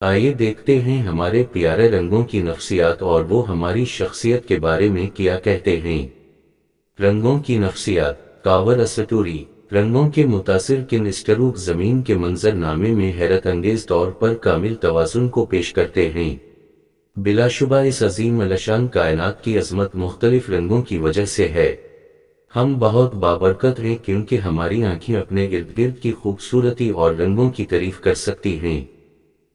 آئیے دیکھتے ہیں ہمارے پیارے رنگوں کی نفسیات اور وہ ہماری شخصیت کے بارے میں کیا کہتے ہیں۔ رنگوں کی نفسیات۔ کاور اسطوری رنگوں کے متاثر کن اسٹروک زمین کے منظر نامے میں حیرت انگیز طور پر کامل توازن کو پیش کرتے ہیں۔ بلا شبہ اس عظیم الشان کائنات کی عظمت مختلف رنگوں کی وجہ سے ہے۔ ہم بہت بابرکت ہیں کیونکہ ہماری آنکھیں اپنے ارد گرد کی خوبصورتی اور رنگوں کی تعریف کر سکتی ہیں۔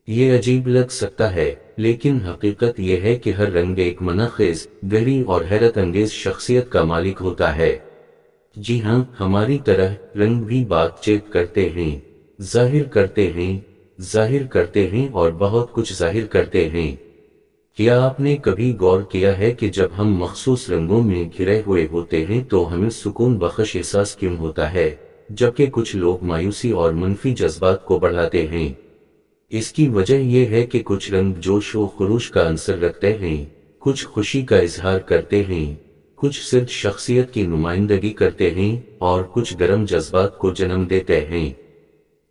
یہ عجیب لگ سکتا ہے، لیکن حقیقت یہ ہے کہ ہر رنگ ایک مناخیز، گہری اور حیرت انگیز شخصیت کا مالک ہوتا ہے۔ جی ہاں، ہماری طرح رنگ بھی بات چیت کرتے ہیں، ظاہر کرتے ہیں اور بہت کچھ ظاہر کرتے ہیں۔ کیا آپ نے کبھی غور کیا ہے کہ جب ہم مخصوص رنگوں میں گھرے ہوئے ہوتے ہیں تو ہمیں سکون بخش احساس کیوں ہوتا ہے، جبکہ کچھ لوگ مایوسی اور منفی جذبات کو بڑھاتے ہیں؟ اس کی وجہ یہ ہے کہ کچھ رنگ جوش و خروش کا عنصر رکھتے ہیں، کچھ خوشی کا اظہار کرتے ہیں، کچھ سرد شخصیت کی نمائندگی کرتے ہیں اور کچھ گرم جذبات کو جنم دیتے ہیں۔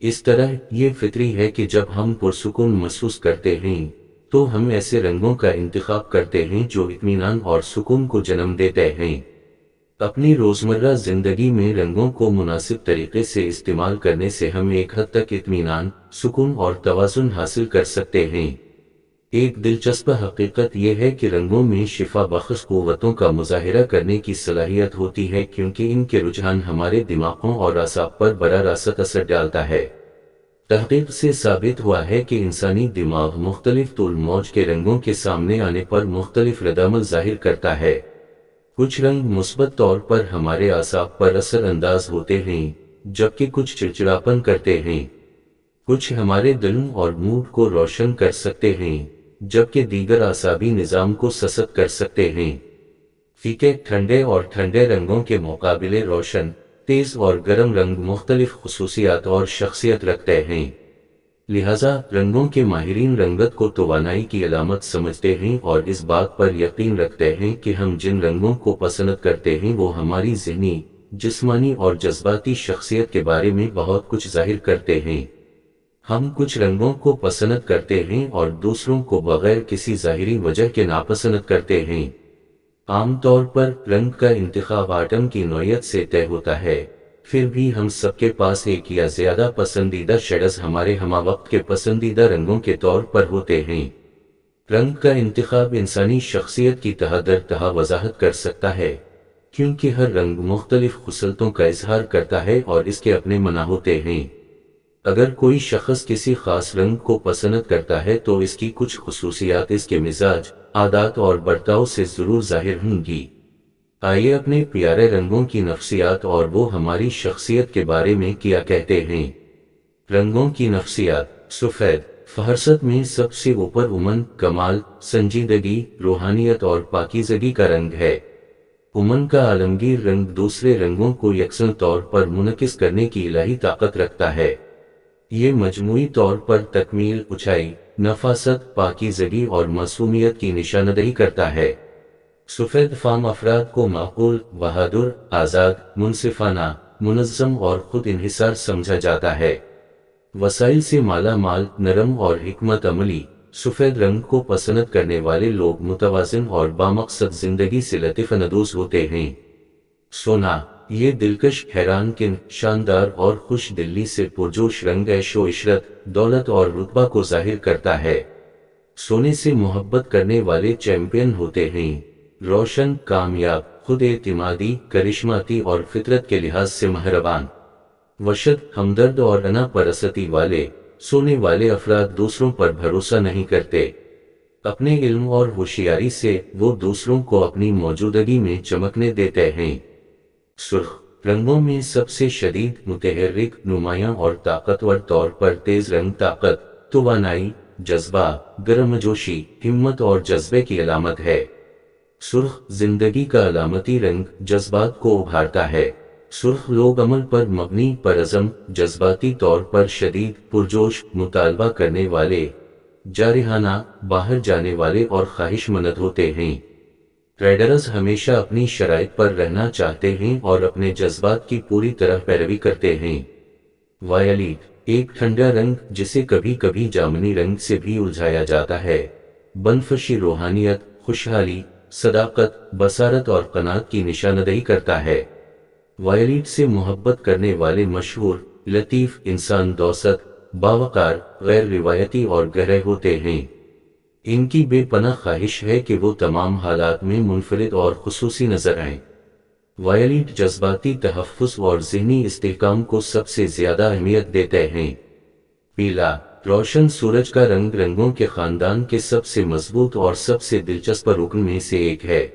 اس طرح یہ فطری ہے کہ جب ہم پرسکون محسوس کرتے ہیں تو ہم ایسے رنگوں کا انتخاب کرتے ہیں جو اطمینان اور سکون کو جنم دیتے ہیں۔ اپنی روزمرہ زندگی میں رنگوں کو مناسب طریقے سے استعمال کرنے سے ہم ایک حد تک اطمینان، سکون اور توازن حاصل کر سکتے ہیں۔ ایک دلچسپ حقیقت یہ ہے کہ رنگوں میں شفا بخش قوتوں کا مظاہرہ کرنے کی صلاحیت ہوتی ہے کیونکہ ان کے رجحان ہمارے دماغوں اور اعصاب پر براہ راست اثر ڈالتا ہے۔ تحقیق سے ثابت ہوا ہے کہ انسانی دماغ مختلف طول موج کے رنگوں کے سامنے آنے پر مختلف ردعمل ظاہر کرتا ہے۔ کچھ رنگ مثبت طور پر ہمارے اعصاب پر اثر انداز ہوتے ہیں، جبکہ کچھ چڑچڑاپن کرتے ہیں۔ کچھ ہمارے دلوں اور موڈ کو روشن کر سکتے ہیں، جبکہ دیگر اعصابی نظام کو سست کر سکتے ہیں۔ پھیکے، ٹھنڈے اور ٹھنڈے رنگوں کے مقابلے روشن، تیز اور گرم رنگ مختلف خصوصیات اور شخصیت رکھتے ہیں۔ لہذا رنگوں کے ماہرین رنگت کو توانائی کی علامت سمجھتے ہیں اور اس بات پر یقین رکھتے ہیں کہ ہم جن رنگوں کو پسند کرتے ہیں وہ ہماری ذہنی، جسمانی اور جذباتی شخصیت کے بارے میں بہت کچھ ظاہر کرتے ہیں۔ ہم کچھ رنگوں کو پسند کرتے ہیں اور دوسروں کو بغیر کسی ظاہری وجہ کے ناپسند کرتے ہیں۔ عام طور پر رنگ کا انتخاب آٹم کی نوعیت سے طے ہوتا ہے، پھر بھی ہم سب کے پاس ایک یا زیادہ پسندیدہ شیڈز ہمارے ہمہ وقت کے پسندیدہ رنگوں کے طور پر ہوتے ہیں۔ رنگ کا انتخاب انسانی شخصیت کی تہہ در تہہ وضاحت کر سکتا ہے، کیونکہ ہر رنگ مختلف خصلتوں کا اظہار کرتا ہے اور اس کے اپنے معنی ہوتے ہیں۔ اگر کوئی شخص کسی خاص رنگ کو پسند کرتا ہے تو اس کی کچھ خصوصیات اس کے مزاج، عادات اور برتاؤ سے ضرور ظاہر ہوں گی۔ آئیے اپنے پیارے رنگوں کی نفسیات اور وہ ہماری شخصیت کے بارے میں کیا کہتے ہیں۔ رنگوں کی نفسیات۔ سفید فہرست میں سب سے اوپر امن، کمال، سنجیدگی، روحانیت اور پاکیزگی کا رنگ ہے۔ امن کا عالمگیر رنگ دوسرے رنگوں کو یکساں طور پر منعکس کرنے کی الہی طاقت رکھتا ہے۔ یہ مجموعی طور پر تکمیل، اونچائی، نفاست، پاکیزگی اور معصومیت کی نشاندہی کرتا ہے۔ سفید فام افراد کو معقول، بہادر، آزاد، منصفانہ، منظم اور خود انحصار سمجھا جاتا ہے۔ وسائل سے مالا مال، نرم اور حکمت عملی۔ سفید رنگ کو پسند کرنے والے لوگ متوازن اور بامقصد زندگی سے لطف اندوز ہوتے ہیں۔ سونا یہ دلکش، حیران کن، شاندار اور خوش دلی سے پرجوش رنگ عیش و عشرت، دولت اور رتبہ کو ظاہر کرتا ہے۔ سونے سے محبت کرنے والے چیمپئن ہوتے ہیں، روشن، کامیاب، خود اعتمادی، کرشماتی اور فطرت کے لحاظ سے مہربان۔ وشد، ہمدرد اور انا پرستی والے۔ سونے والے افراد دوسروں پر بھروسہ نہیں کرتے۔ اپنے علم اور ہوشیاری سے وہ دوسروں کو اپنی موجودگی میں چمکنے دیتے ہیں۔ سرخ رنگوں میں سب سے شدید، متحرک، نمایاں اور طاقتور طور پر تیز رنگ طاقت، توانائی، جذبہ، گرمجوشی، ہمت اور جذبے کی علامت ہے۔ سرخ زندگی کا علامتی رنگ جذبات کو ابھارتا ہے۔ سرخ لوگ عمل پر مبنی، پرعزم، جذباتی طور پر شدید، پرجوش، مطالبہ کرنے والے، جارحانہ، باہر جانے والے اور خواہش مند ہوتے ہیں۔ ریڈرز ہمیشہ اپنی شرائط پر رہنا چاہتے ہیں اور اپنے جذبات کی پوری طرح پیروی کرتے ہیں۔ وائلٹ ایک ٹھنڈا رنگ جسے کبھی کبھی جامنی رنگ سے بھی الجھایا جاتا ہے، بنفشی روحانیت، خوشحالی، صداقت، بصارت اور قناعت کی نشاندہی کرتا ہے۔ وائلیٹ سے محبت کرنے والے مشہور، لطیف انسان دوست، باوقار، غیر روایتی اور گہرے ہوتے ہیں۔ ان کی بے پناہ خواہش ہے کہ وہ تمام حالات میں منفرد اور خصوصی نظر آئیں۔ وائلیٹ جذباتی تحفظ اور ذہنی استحکام کو سب سے زیادہ اہمیت دیتے ہیں۔ پیلا، روشن سورج کا رنگ رنگوں کے خاندان کے سب سے مضبوط اور سب سے دلچسپ رکن میں سے ایک ہے۔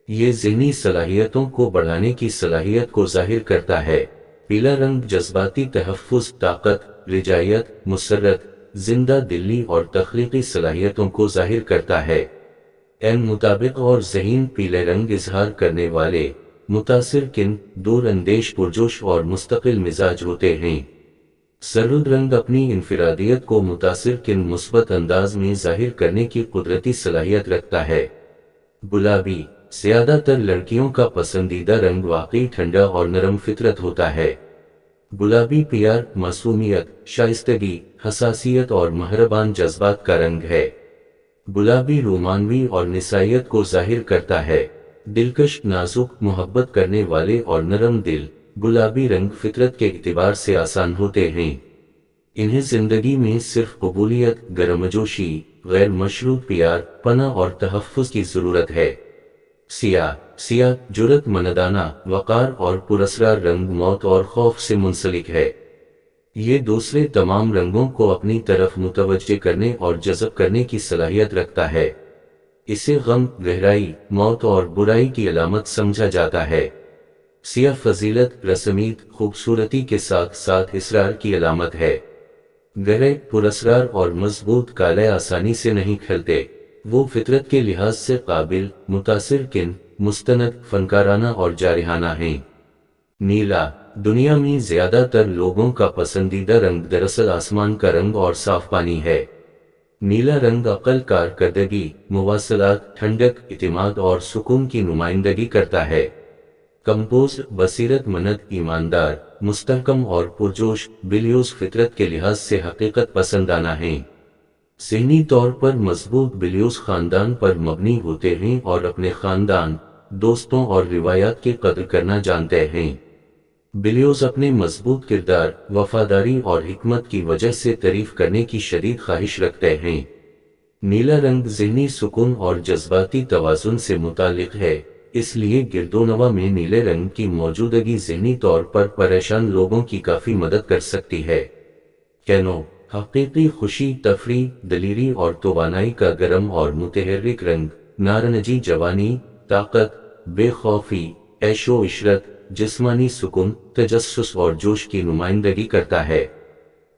یہ ذہنی صلاحیتوں کو بڑھانے کی صلاحیت کو ظاہر کرتا ہے۔ پیلا رنگ جذباتی تحفظ، طاقت، رجائیت، مسرت، زندہ دلی اور تخلیقی صلاحیتوں کو ظاہر کرتا ہے۔ مطابق اور ذہین پیلے رنگ اظہار کرنے والے، متاثر کن، دور اندیش، پرجوش اور مستقل مزاج ہوتے ہیں۔ سرد رنگ اپنی انفرادیت کو متاثر کن مثبت انداز میں ظاہر کرنے کی قدرتی صلاحیت رکھتا ہے۔ گلابی، زیادہ تر لڑکیوں کا پسندیدہ رنگ، واقعی ٹھنڈا اور نرم فطرت ہوتا ہے۔ گلابی پیار، معصومیت، شائستگی، حساسیت اور مہربان جذبات کا رنگ ہے۔ گلابی رومانوی اور نسائیت کو ظاہر کرتا ہے۔ دلکش، نازک، محبت کرنے والے اور نرم دل، گلابی رنگ فطرت کے اعتبار سے آسان ہوتے ہیں۔ انہیں زندگی میں صرف قبولیت، گرمجوشی، غیر مشروط پیار، پناہ اور تحفظ کی ضرورت ہے۔ سیاہ، سیاہ، جرأت مندانہ، وقار اور پراسرار رنگ موت اور خوف سے منسلک ہے۔ یہ دوسرے تمام رنگوں کو اپنی طرف متوجہ کرنے اور جذب کرنے کی صلاحیت رکھتا ہے۔ اسے غم، گہرائی، موت اور برائی کی علامت سمجھا جاتا ہے۔ سیاہ فضیلت، رسمیت، خوبصورتی کے ساتھ ساتھ اصرار کی علامت ہے۔ گہرے، پراسرار اور مضبوط کالے آسانی سے نہیں کھلتے، وہ فطرت کے لحاظ سے قابل، متاثر کن، مستند، فنکارانہ اور جارحانہ ہیں۔ نیلا، دنیا میں زیادہ تر لوگوں کا پسندیدہ رنگ دراصل آسمان کا رنگ اور صاف پانی ہے۔ نیلا رنگ عقل، کارکردگی، مواصلات، ٹھنڈک، اعتماد اور سکون کی نمائندگی کرتا ہے۔ کمپوز، بصیرت مند، ایماندار، مستحکم اور پرجوش، بلیوز فطرت کے لحاظ سے حقیقت پسندانہ ہیں۔ ذہنی طور پر مضبوط بلیوز خاندان پر مبنی ہوتے ہیں اور اپنے خاندان، دوستوں اور روایات کی قدر کرنا جانتے ہیں۔ بلیوز اپنے مضبوط کردار، وفاداری اور حکمت کی وجہ سے تعریف کرنے کی شدید خواہش رکھتے ہیں۔ نیلا رنگ ذہنی سکون اور جذباتی توازن سے متعلق ہے، اس لیے گردونواح میں نیلے رنگ کی موجودگی ذہنی طور پر پریشان لوگوں کی کافی مدد کر سکتی ہے۔ کینو، حقیقی خوشی، تفریح، دلیری اور توانائی کا گرم اور متحرک رنگ، نارنجی جوانی، طاقت، بے خوفی، عیش و عشرت، جسمانی سکون، تجسس اور جوش کی نمائندگی کرتا ہے۔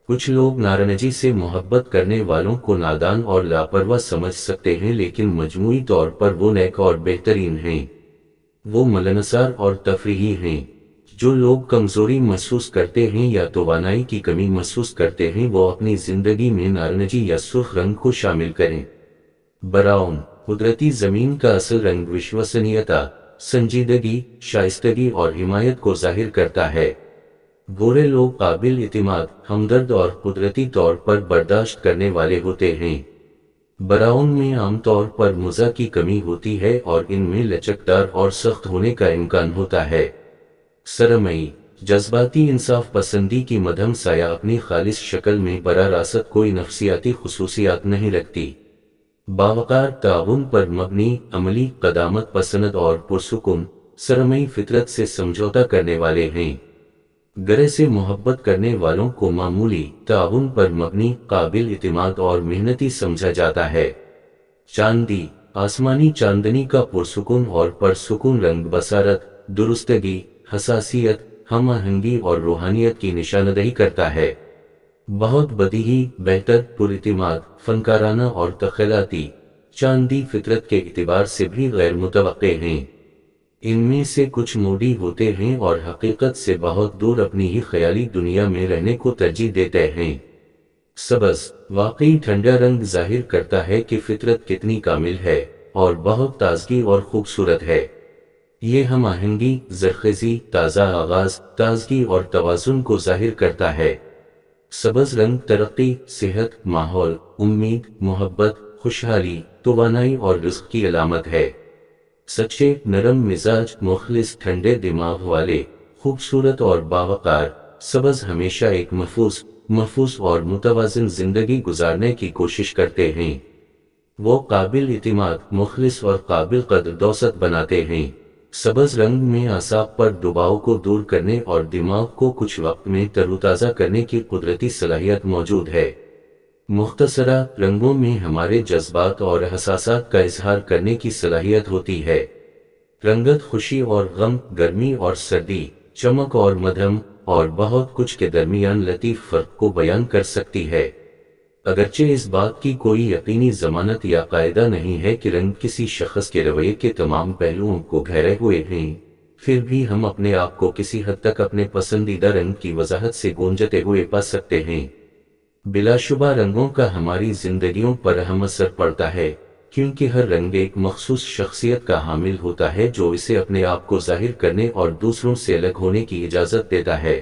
کچھ لوگ نارنجی سے محبت کرنے والوں کو نادان اور لاپرواہ سمجھ سکتے ہیں، لیکن مجموعی طور پر وہ نیک اور بہترین ہیں۔ وہ ملنسار اور تفریحی ہیں۔ جو لوگ کمزوری محسوس کرتے ہیں یا توانائی کی کمی محسوس کرتے ہیں، وہ اپنی زندگی میں نارنجی یا سرخ رنگ کو شامل کریں۔ براؤن، قدرتی زمین کا اصل رنگ وشوسنییتا، سنجیدگی، شائستگی اور حمایت کو ظاہر کرتا ہے۔ گورے لوگ قابل اعتماد، ہمدرد اور قدرتی طور پر برداشت کرنے والے ہوتے ہیں۔ براؤن میں عام طور پر مزاح کی کمی ہوتی ہے اور ان میں لچکدار اور سخت ہونے کا امکان ہوتا ہے۔ سرمئی، جذباتی، انصاف پسندی کی مدھم سایہ اپنی خالص شکل میں براہ راست کوئی نفسیاتی خصوصیات نہیں رکھتی۔ باوقار، تعاون پر مبنی، عملی، قدامت پسند اور پرسکون، سرمئی فطرت سے سمجھوتہ کرنے والے ہیں۔ گرے سے محبت کرنے والوں کو معمولی، تعاون پر مبنی، قابل اعتماد اور محنتی سمجھا جاتا ہے۔ چاندی، آسمانی چاندنی کا پرسکون اور پرسکون رنگ بصارت، درستگی، حساسیت، ہم آہنگی اور روحانیت کی نشاندہی کرتا ہے۔ بہت بدیہی، بہتر، پراعتماد، فنکارانہ اور تخیلاتی، چاندی فطرت کے اعتبار سے بھی غیر متوقع ہیں۔ ان میں سے کچھ موڈی ہوتے ہیں اور حقیقت سے بہت دور اپنی ہی خیالی دنیا میں رہنے کو ترجیح دیتے ہیں۔ سبز، واقعی ٹھنڈا رنگ ظاہر کرتا ہے کہ فطرت کتنی کامل ہے اور بہت تازگی اور خوبصورت ہے۔ یہ ہم آہنگی، زرخیزی، تازہ آغاز، تازگی اور توازن کو ظاہر کرتا ہے۔ سبز رنگ ترقی، صحت، ماحول، امید، محبت، خوشحالی، توانائی اور رزق کی علامت ہے۔ سچے، نرم مزاج، مخلص، ٹھنڈے دماغ والے، خوبصورت اور باوقار، سبز ہمیشہ ایک محفوظ اور متوازن زندگی گزارنے کی کوشش کرتے ہیں۔ وہ قابل اعتماد، مخلص اور قابل قدر دوست بناتے ہیں۔ سبز رنگ میں اعصاب پر دباؤ کو دور کرنے اور دماغ کو کچھ وقت میں تر و تازہ کرنے کی قدرتی صلاحیت موجود ہے۔ مختصرہ رنگوں میں ہمارے جذبات اور احساسات کا اظہار کرنے کی صلاحیت ہوتی ہے۔ رنگت خوشی اور غم، گرمی اور سردی، چمک اور مدھم، اور بہت کچھ کے درمیان لطیف فرق کو بیان کر سکتی ہے۔ اگرچہ اس بات کی کوئی یقینی ضمانت یا قاعدہ نہیں ہے کہ رنگ کسی شخص کے رویے کے تمام پہلوؤں کو گھیرے ہوئے ہیں، پھر بھی ہم اپنے آپ کو کسی حد تک اپنے پسندیدہ رنگ کی وضاحت سے گونجتے ہوئے پا سکتے ہیں۔ بلا شبہ رنگوں کا ہماری زندگیوں پر اہم اثر پڑتا ہے، کیونکہ ہر رنگ ایک مخصوص شخصیت کا حامل ہوتا ہے جو اسے اپنے آپ کو ظاہر کرنے اور دوسروں سے الگ ہونے کی اجازت دیتا ہے۔